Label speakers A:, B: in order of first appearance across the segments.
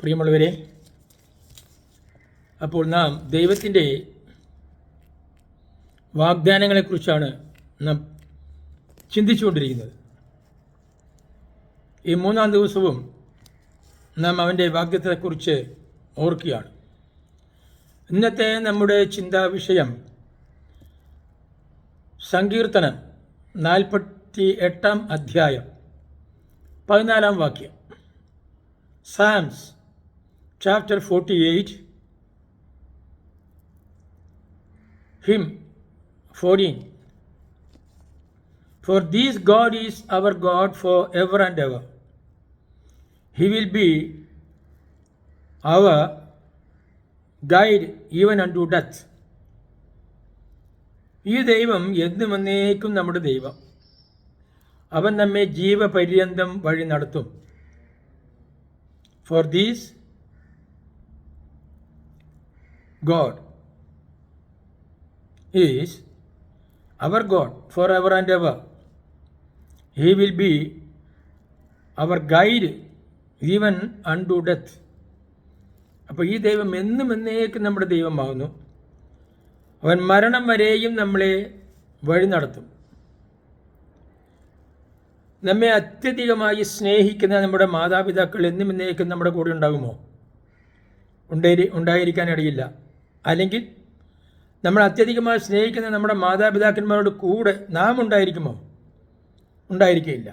A: പ്രിയമുള്ളവരെ, അപ്പോൾ നാം ദൈവത്തിൻ്റെ വാഗ്ദാനങ്ങളെക്കുറിച്ചാണ് നാം ചിന്തിച്ചുകൊണ്ടിരിക്കുന്നത്. ഈ 3-ാം ദിവസവും നാം അവൻ്റെ വാഗ്ദത്തത്തെക്കുറിച്ച് ഓർക്കുകയാണ്. ഇന്നത്തെ നമ്മുടെ ചിന്താ വിഷയം സങ്കീർത്തനം 48-ാം അധ്യായം 14-ാം വാക്യം. Psalms chapter 48, hymn 14. For this God is our God for ever and ever. He will be our guide even unto death. ഈ ദൈവം എന്നും എന്നേക്കും നമ്മുടെ ദൈവം. അവൻ നമ്മെ ജീവപര്യന്തം വഴി നടത്തും. For this God is our God forever and ever. He will be our guide even unto death. അപ്പോൾ ഈ ദൈവം എന്നും എന്നേക്കും നമ്മുടെ ദൈവമാകുന്നു. അവൻ മരണം വരെയും നമ്മളെ വഴി നടത്തും. നമ്മെ അത്യധികമായി സ്നേഹിക്കുന്ന നമ്മുടെ മാതാപിതാക്കൾ എന്നും എന്നേക്കും നമ്മുടെ കൂടെ ഉണ്ടാകുമോ? ഉണ്ടായിരിക്കാനിടയില്ല. അല്ലെങ്കിൽ നമ്മൾ അത്യധികമായി സ്നേഹിക്കുന്ന നമ്മുടെ മാതാപിതാക്കന്മാരോട് കൂടെ നാം ഉണ്ടായിരിക്കുമോ? ഉണ്ടായിരിക്കില്ല.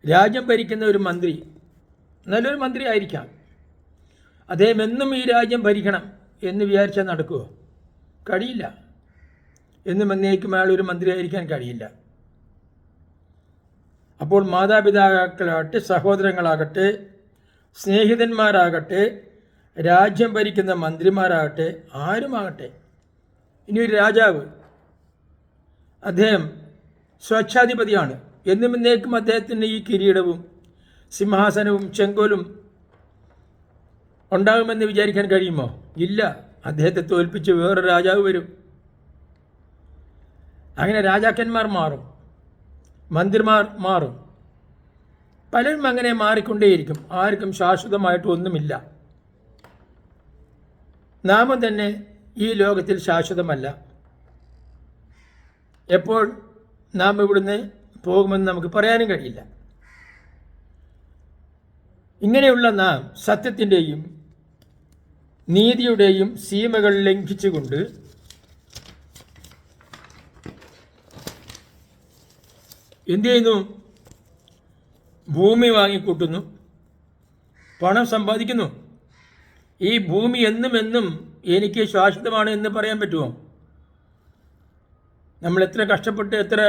A: രാജ്യം ഭരിക്കുന്ന ഒരു മന്ത്രി നല്ലൊരു മന്ത്രി ആയിരിക്കാം. അദ്ദേഹം എന്നും ഈ രാജ്യം ഭരിക്കണം എന്ന് വിചാരിച്ചാൽ നടക്കുമോ? കഴിയില്ല. എന്നും എന്നേക്കും അയാൾ ഒരു മന്ത്രി ആയിരിക്കാൻ കഴിയില്ല. അപ്പോൾ മാതാപിതാക്കളാകട്ടെ, സഹോദരങ്ങളാകട്ടെ, സ്നേഹിതന്മാരാകട്ടെ, രാജ്യം ഭരിക്കുന്ന മന്ത്രിമാരാകട്ടെ, ആരുമാകട്ടെ, ഇനി ഒരു രാജാവ്, അദ്ദേഹം സ്വച്ഛാധിപതിയാണ്. എന്നും എന്നേക്കും അദ്ദേഹത്തിന് ഈ കിരീടവും സിംഹാസനവും ചെങ്കോലും ഉണ്ടാകുമെന്ന് വിചാരിക്കാൻ കഴിയുമോ? ഇല്ല. അദ്ദേഹത്തെ തോൽപ്പിച്ച് വേറൊരു രാജാവ് വരും. അങ്ങനെ രാജാക്കന്മാർ മാറും, മന്ത്രിമാർ മാറും, പലരും അങ്ങനെ മാറിക്കൊണ്ടേയിരിക്കും. ആർക്കും ശാശ്വതമായിട്ട് ഒന്നുമില്ല. നാമം തന്നെ ഈ ലോകത്തിൽ ശാശ്വതമല്ല. എപ്പോൾ നാം ഇവിടുന്ന് പോകുമെന്ന് നമുക്ക് പറയാനും കഴിയില്ല. ഇങ്ങനെയുള്ള നാം സത്യത്തിൻ്റെയും നീതിയുടെയും സീമകൾ ലംഘിച്ചുകൊണ്ട് എന്തു ചെയ്യുന്നു? ഭൂമി വാങ്ങിക്കൂട്ടുന്നു, പണം സമ്പാദിക്കുന്നു. ഈ ഭൂമി എന്നും എനിക്ക് ശാശ്വതമാണ് എന്ന് പറയാൻ പറ്റുമോ? നമ്മൾ എത്ര കഷ്ടപ്പെട്ട് എത്ര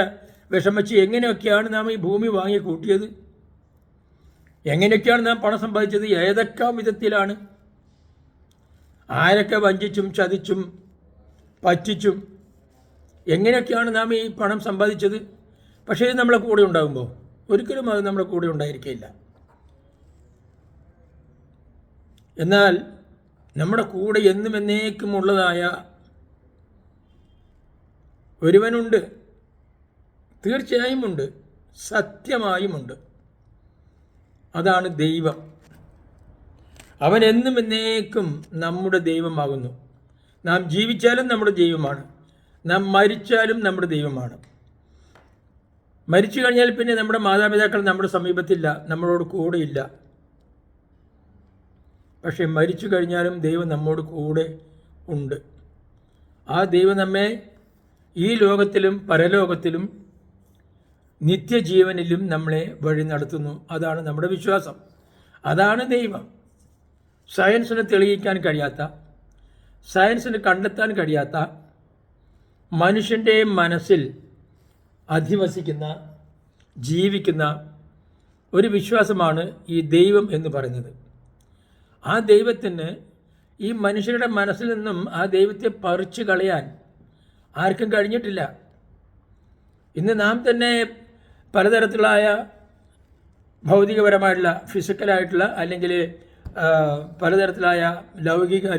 A: വിഷമിച്ച് എങ്ങനെയൊക്കെയാണ് നാം ഈ ഭൂമി വാങ്ങിക്കൂട്ടിയത്? എങ്ങനെയൊക്കെയാണ് നാം പണം സമ്പാദിച്ചത്? ഏതൊക്കെ വിധത്തിലാണ്? ആരൊക്കെ വഞ്ചിച്ചും ചതിച്ചും പറ്റിച്ചും എങ്ങനെയൊക്കെയാണ് നാം ഈ പണം സമ്പാദിച്ചത്? പക്ഷേ ഇത് നമ്മളെ കൂടെ ഉണ്ടാകുമ്പോൾ ഒരിക്കലും അത് നമ്മുടെ കൂടെ ഉണ്ടായിരിക്കില്ല. എന്നാൽ നമ്മുടെ കൂടെ എന്നും എന്നേക്കും ഉള്ളതായ ഒരുവനുണ്ട്. തീർച്ചയായും ഉണ്ട്, സത്യമായുമുണ്ട്. അതാണ് ദൈവം. അവൻ എന്നും എന്നേക്കും നമ്മുടെ ദൈവമാകുന്നു. നാം ജീവിച്ചാലും നമ്മുടെ ദൈവമാണ്, നാം മരിച്ചാലും നമ്മുടെ ദൈവമാണ്. മരിച്ചു കഴിഞ്ഞാൽ പിന്നെ നമ്മുടെ മാതാപിതാക്കൾ നമ്മുടെ സമീപത്തില്ല, നമ്മളോട് കൂടെയില്ല. പക്ഷേ മരിച്ചു കഴിഞ്ഞാലും ദൈവം നമ്മോട് കൂടെ ഉണ്ട്. ആ ദൈവം നമ്മെ ഈ ലോകത്തിലും പരലോകത്തിലും നിത്യജീവനിലും നമ്മളെ വഴി നടത്തുന്നു. അതാണ് നമ്മുടെ വിശ്വാസം. അതാണ് ദൈവം. സയൻസിന് തെളിയിക്കാൻ കഴിയാത്ത, സയൻസിന് കണ്ടെത്താൻ കഴിയാത്ത, മനുഷ്യൻ്റെ മനസ്സിൽ അധിവസിക്കുന്ന, ജീവിക്കുന്ന ഒരു വിശ്വാസമാണ് ഈ ദൈവം എന്ന് പറയുന്നത്. ആ ദൈവത്തിന് ഈ മനുഷ്യരുടെ മനസ്സിൽ നിന്നും ആ ദൈവത്തെ പറിച്ചു കളയാൻ ആർക്കും കഴിഞ്ഞിട്ടില്ല. ഇന്ന് നാം തന്നെ പലതരത്തിലായ ഭൗതികപരമായിട്ടുള്ള, ഫിസിക്കലായിട്ടുള്ള, അല്ലെങ്കിൽ പലതരത്തിലായ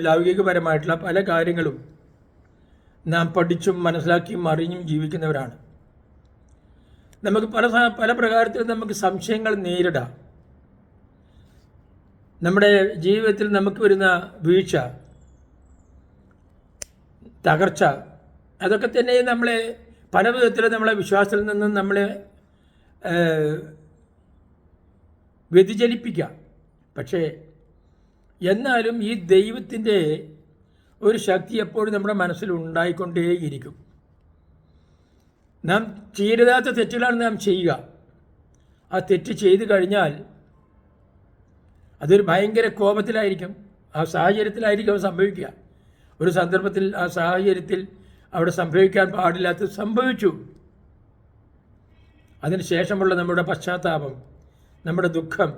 A: ലൗകികപരമായിട്ടുള്ള പല കാര്യങ്ങളും നാം പഠിച്ചും മനസ്സിലാക്കിയും അറിഞ്ഞും ജീവിക്കുന്നവരാണ്. നമുക്ക് പല പ്രകാരത്തിൽ നമുക്ക് സംശയങ്ങൾ നേരിടാം. നമ്മുടെ ജീവിതത്തിൽ നമുക്ക് വരുന്ന വീഴ്ച, തകർച്ച, അതൊക്കെ തന്നെ നമ്മളെ പല വിധത്തിലും നമ്മളെ വിശ്വാസത്തിൽ നിന്നും നമ്മളെ വ്യതിചലിപ്പിക്കാം. പക്ഷേ എന്നാലും ഈ ദൈവത്തിൻ്റെ ഒരു ശക്തി എപ്പോഴും നമ്മുടെ മനസ്സിൽ ഉണ്ടായിക്കൊണ്ടേയിരിക്കും. നാം ചെയ്യരുതാത്ത തെറ്റുകളാണ് നാം ചെയ്യുക. ആ തെറ്റ് ചെയ്തു കഴിഞ്ഞാൽ അതൊരു ഭയങ്കര കോപത്തിലായിരിക്കും, ആ സാഹചര്യത്തിലായിരിക്കും അത് സംഭവിക്കുക. ഒരു സന്ദർഭത്തിൽ ആ സാഹചര്യത്തിൽ അവിടെ സംഭവിക്കാൻ പാടില്ലാത്തത് സംഭവിച്ചു. അതിന് ശേഷമുള്ള നമ്മുടെ പശ്ചാത്താപം, നമ്മുടെ ദുഃഖം,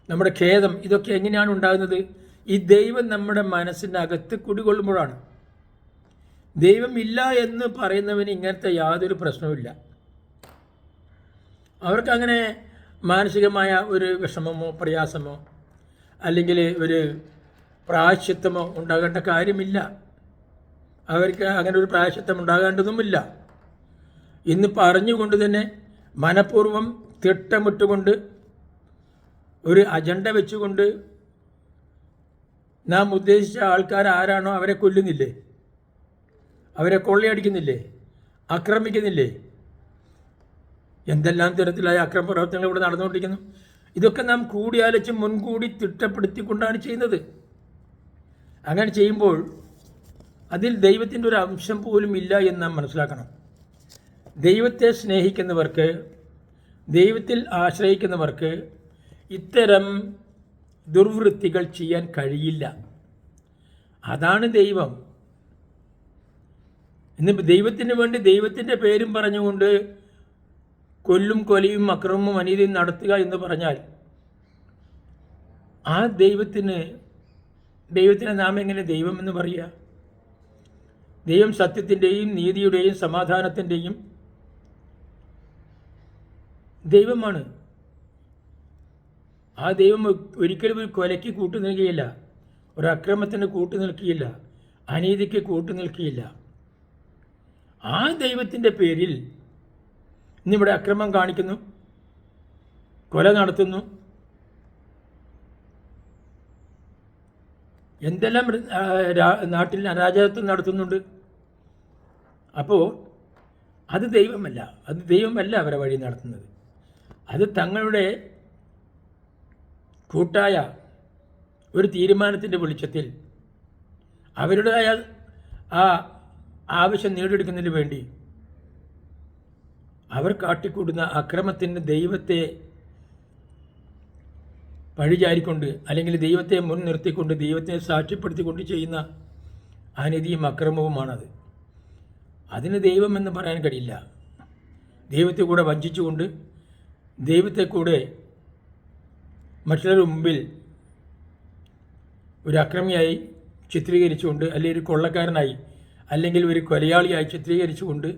A: നമ്മുടെ ഖേദം, ഇതൊക്കെ എങ്ങനെയാണ് ഉണ്ടാകുന്നത്? ഈ ദൈവം നമ്മുടെ മനസ്സിനകത്ത് കുടികൊള്ളുമ്പോഴാണ്. ദൈവം ഇല്ല എന്ന് പറയുന്നവന് ഇങ്ങനത്തെ യാതൊരു പ്രശ്നവുമില്ല. അവർക്കങ്ങനെ മാനസികമായ ഒരു വിഷമമോ പ്രയാസമോ അല്ലെങ്കിൽ ഒരു പ്രായശ്ചിത്തമോ ഉണ്ടാകേണ്ട കാര്യമില്ല. അവർക്ക് അങ്ങനെ ഒരു പ്രായശ്ചിത്തം ഉണ്ടാകേണ്ടതുമില്ല. ഇന്ന് പറഞ്ഞുകൊണ്ട് തന്നെ മനഃപൂർവ്വം തിട്ടമിട്ടുകൊണ്ട് ഒരു അജണ്ട വെച്ചുകൊണ്ട് നാം ഉദ്ദേശിച്ച ആൾക്കാർ ആരാണോ അവരെ കൊല്ലുന്നില്ലേ, അവരെ കൊള്ളയടിക്കുന്നില്ലേ, ആക്രമിക്കുന്നില്ലേ? എന്തെല്ലാം തരത്തിലായ അക്രമ പ്രവർത്തനങ്ങൾ ഇവിടെ നടന്നുകൊണ്ടിരിക്കുന്നു. ഇതൊക്കെ നാം കൂടിയാലോചിച്ച് മുൻകൂടി തിട്ടപ്പെടുത്തിക്കൊണ്ടാണ് ചെയ്യുന്നത്. അങ്ങനെ ചെയ്യുമ്പോൾ അതിൽ ദൈവത്തിൻ്റെ ഒരു അംശം പോലും ഇല്ല എന്ന് നാം മനസ്സിലാക്കണം. ദൈവത്തെ സ്നേഹിക്കുന്നവർക്ക്, ദൈവത്തിൽ ആശ്രയിക്കുന്നവർക്ക് ഇത്തരം ദുർവൃത്തികൾ ചെയ്യാൻ കഴിയില്ല. അതാണ് ദൈവം. ഇന്ന് ദൈവത്തിന് വേണ്ടി ദൈവത്തിൻ്റെ പേരും പറഞ്ഞുകൊണ്ട് കൊല്ലും കൊലയും അക്രമവും അനീതിയും നടത്തുക എന്ന് പറഞ്ഞാൽ ആ ദൈവത്തിനെ നാം എങ്ങനെ ദൈവം എന്ന് പറയുക? ദൈവം സത്യത്തിൻ്റെയും നീതിയുടെയും സമാധാനത്തിൻ്റെയും ദൈവമാണ്. ആ ദൈവം ഒരിക്കലും ഒരു കൊലയ്ക്ക് കൂട്ടു നിൽക്കുകയില്ല, ഒരു അക്രമത്തിന് കൂട്ടു നിൽക്കുകയില്ല, അനീതിക്ക് കൂട്ടു നിൽക്കുകയില്ല. ആ ദൈവത്തിൻ്റെ പേരിൽ ഇന്നിവിടെ അക്രമം കാണിക്കുന്നു, കൊല നടത്തുന്നു, എന്തെല്ലാം നാട്ടിൽ അരാജകത്വം നടത്തുന്നുണ്ട്. അപ്പോൾ അത് ദൈവമല്ല അവരെ വഴി നടത്തുന്നത്. അത് തങ്ങളുടെ കൂട്ടായ ഒരു തീരുമാനത്തിൻ്റെ വെളിച്ചത്തിൽ അവരുടേതായ ആ ആവശ്യം നേടിയെടുക്കുന്നതിന് വേണ്ടി അവർ കാട്ടിക്കൂടുന്ന അക്രമത്തിന് ദൈവത്തെ പഴിചാരിക്കൊണ്ട് അല്ലെങ്കിൽ ദൈവത്തെ മുൻനിർത്തിക്കൊണ്ട് ദൈവത്തെ സാക്ഷ്യപ്പെടുത്തിക്കൊണ്ട് ചെയ്യുന്ന അനീതിയും അക്രമവുമാണത്. അതിന് ദൈവമെന്ന് പറയാൻ കഴിയില്ല. ദൈവത്തെ കൂടെ വഞ്ചിച്ചുകൊണ്ട്, ദൈവത്തെ കൂടെ മറ്റുള്ളവരുടെ മുമ്പിൽ ഒരു അക്രമിയായി ചിത്രീകരിച്ചുകൊണ്ട്, അല്ലെങ്കിൽ ഒരു കൊള്ളക്കാരനായി, അല്ലെങ്കിൽ ഒരു കൊലയാളിയായി ചിത്രീകരിച്ചുകൊണ്ട്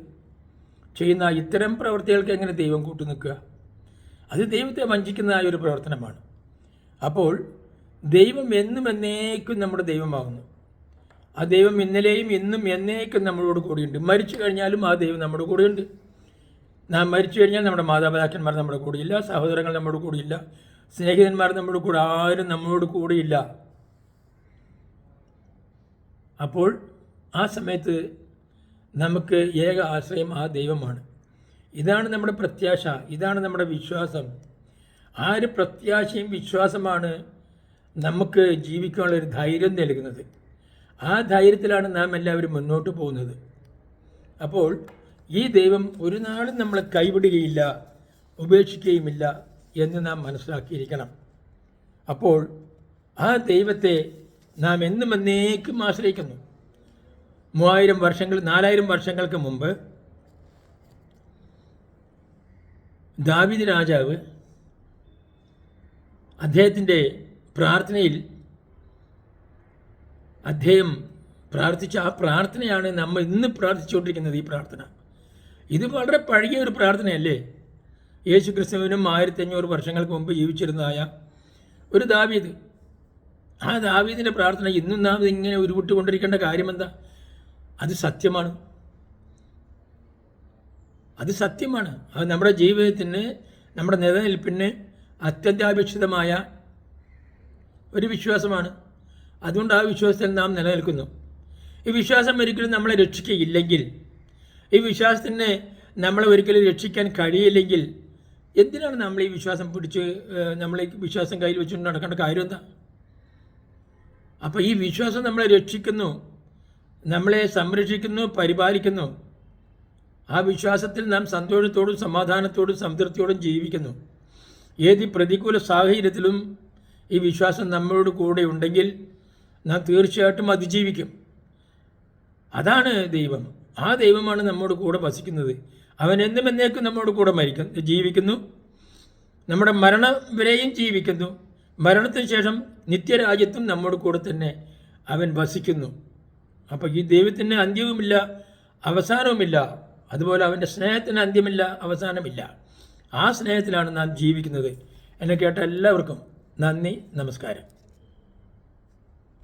A: ചെയ്യുന്ന ഇത്തരം പ്രവൃത്തികൾക്ക് എങ്ങനെ ദൈവം കൂട്ടു നിൽക്കുക? അത് ദൈവത്തെ വഞ്ചിക്കുന്ന ഒരു പ്രവർത്തനമാണ്. അപ്പോൾ ദൈവം എന്നും എന്നേക്കും നമ്മുടെ ദൈവമാകുന്നു. ആ ദൈവം ഇന്നലെയും ഇന്നും എന്നേക്കും നമ്മളോട് കൂടിയുണ്ട്. മരിച്ചു കഴിഞ്ഞാലും ആ ദൈവം നമ്മുടെ കൂടെയുണ്ട്. നാം മരിച്ചു കഴിഞ്ഞാൽ നമ്മുടെ മാതാപിതാക്കന്മാർ നമ്മുടെ കൂടെയില്ല, സഹോദരങ്ങൾ നമ്മുടെ കൂടെയില്ല, സ്നേഹിതന്മാർ നമ്മുടെ കൂടെ, ആരും നമ്മളോട് കൂടെയില്ല. അപ്പോൾ ആ സമയത്ത് നമുക്ക് ഏക ആശ്രയം ആ ദൈവമാണ്. ഇതാണ് നമ്മുടെ പ്രത്യാശ, ഇതാണ് നമ്മുടെ വിശ്വാസം. ആ ഒരു പ്രത്യാശയും വിശ്വാസമാണ് നമുക്ക് ജീവിക്കാനുള്ളൊരു ധൈര്യം നൽകുന്നത്. ആ ധൈര്യത്തിലാണ് നാം എല്ലാവരും മുന്നോട്ട് പോകുന്നത്. അപ്പോൾ ഈ ദൈവം ഒരു നാളും നമ്മളെ കൈവിടുകയില്ല, ഉപേക്ഷിക്കുകയുമില്ല എന്ന് നാം മനസ്സിലാക്കിയിരിക്കണം. അപ്പോൾ ആ ദൈവത്തെ നാം എന്നും എന്നേക്കും ആശ്രയിക്കുന്നു. 4000 വർഷങ്ങൾക്ക് മുമ്പ് ദാവീദ് രാജാവ് അദ്ദേഹത്തിൻ്റെ പ്രാർത്ഥനയിൽ അദ്ദേഹം പ്രാർത്ഥിച്ച ആ പ്രാർത്ഥനയാണ് നമ്മൾ ഇന്ന് പ്രാർത്ഥിച്ചുകൊണ്ടിരിക്കുന്നത്. ഈ പ്രാർത്ഥന ഇത് വളരെ പഴകിയ ഒരു പ്രാർത്ഥനയല്ലേ? യേശു ക്രിസ്തുവിനും 1500 വർഷങ്ങൾക്ക് മുമ്പ് ജീവിച്ചിരുന്നതായ ഒരു ദാവീദ്, ആ ദാവീദിൻ്റെ പ്രാർത്ഥന ഇന്നും നാം ഇങ്ങനെ ഉരുവിട്ടുകൊണ്ടിരിക്കേണ്ട കാര്യമെന്താ? അത് സത്യമാണ്. അത് സത്യമാണ്. അത് നമ്മുടെ ജീവിതത്തിന്, നമ്മുടെ നിലനിൽപ്പിന് അത്യന്താപേക്ഷിതമായ ഒരു വിശ്വാസമാണ്. അതുകൊണ്ട് ആ വിശ്വാസത്തിൽ നാം നിലനിൽക്കുന്നു. ഈ വിശ്വാസം ഒരിക്കലും നമ്മളെ രക്ഷിക്കുകയില്ലെങ്കിൽ, ഈ വിശ്വാസത്തിന് നമ്മളെ ഒരിക്കലും രക്ഷിക്കാൻ കഴിയില്ലെങ്കിൽ എന്തിനാണ് നമ്മൾ ഈ വിശ്വാസം പിടിച്ച് നമ്മൾ ഈ വിശ്വാസം കയ്യിൽ വെച്ചുകൊണ്ട് നടക്കേണ്ട കാര്യം എന്താ? അപ്പോൾ ഈ വിശ്വാസം നമ്മളെ രക്ഷിക്കുന്നു, നമ്മളെ സംരക്ഷിക്കുന്നു, പരിപാലിക്കുന്നു. ആ വിശ്വാസത്തിൽ നാം സന്തോഷത്തോടും സമാധാനത്തോടും സംതൃപ്തിയോടും ജീവിക്കുന്നു. ഏത് പ്രതികൂല സാഹചര്യത്തിലും ഈ വിശ്വാസം നമ്മളോട് കൂടെ ഉണ്ടെങ്കിൽ നാം തീർച്ചയായിട്ടും അതിജീവിക്കും. അതാണ് ദൈവം. ആ ദൈവമാണ് നമ്മോട് കൂടെ വസിക്കുന്നത്. അവൻ എന്നും എന്നേക്കും നമ്മോട് കൂടെ ജീവിക്കുന്നു. നമ്മുടെ മരണം വരെയും ജീവിക്കുന്നു. മരണത്തിന് ശേഷം നിത്യരാജ്യത്തും നമ്മോട് കൂടെ തന്നെ അവൻ വസിക്കുന്നു. അപ്പോൾ ഈ ദൈവത്തിന് അന്ത്യവുമില്ല, അവസാനവുമില്ല. അതുപോലെ അവൻ്റെ സ്നേഹത്തിന് അന്ത്യമില്ല, അവസാനമില്ല. ആ സ്നേഹത്തിലാണ് നാം ജീവിക്കുന്നത്. എന്നെ കേട്ട എല്ലാവർക്കും നന്ദി, നമസ്കാരം.